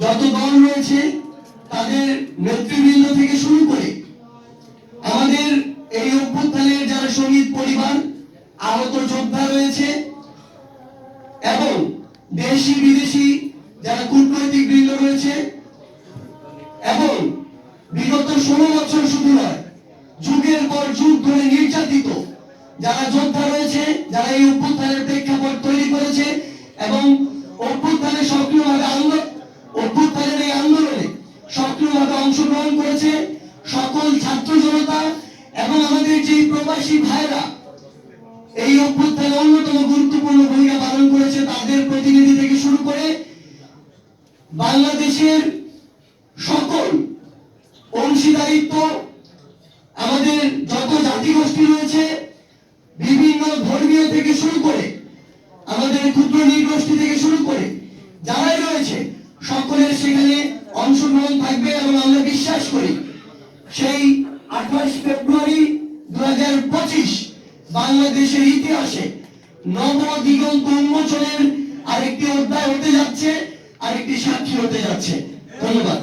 যত দল রয়েছে তাদের নেতৃবৃন্দ থেকে শুরু করে আমাদের এই অভ্যুত্থানের যারা শহীদ পরিবার, আহত যোদ্ধা রয়েছে এবং দেশি বিদেশি যারা কূটনৈতিক বৃন্দ রয়েছে এবং বিগত 16 বছর শুধু নয়, যুগের পর যুগ ধরে নির্যাতিত যারা যোদ্ধা রয়েছে, যারা এই অভ্যুত্থানের প্রেক্ষাপট তৈরি করেছে এবং অভ্যুত্থানে সক্রিয়ভাবে অভ্যুত্থানের এই আন্দোলনে সক্রিয়ভাবে অংশগ্রহণ করেছে সকল ছাত্র জনতা এবং আমাদের যে প্রবাসী ভাইরা এই অভ্যুত্থানে অন্যতম গুরুত্বপূর্ণ ভূমিকা পালন করেছে, তাদের প্রতিনিধি থেকে শুরু করে বাংলাদেশের সকল অংশীদারিত্ব, আমাদের যত জাতিগোষ্ঠী রয়েছে, বিভিন্ন ধর্মীয় থেকে শুরু করে আমাদের ক্ষুদ্র নৃগোষ্ঠী থেকে শুরু করে যারাই রয়েছে সকলের সেখানে অংশগ্রহণ থাকবে এবং আমরা বিশ্বাস করি সেই 28 ফেব্রুয়ারি 2025 বাংলাদেশের ইতিহাসে নব দিগন্ত উন্মোচনের আরেকটি অধ্যায় হতে যাচ্ছে, আরেকটি সাক্ষী হতে যাচ্ছে। ধন্যবাদ।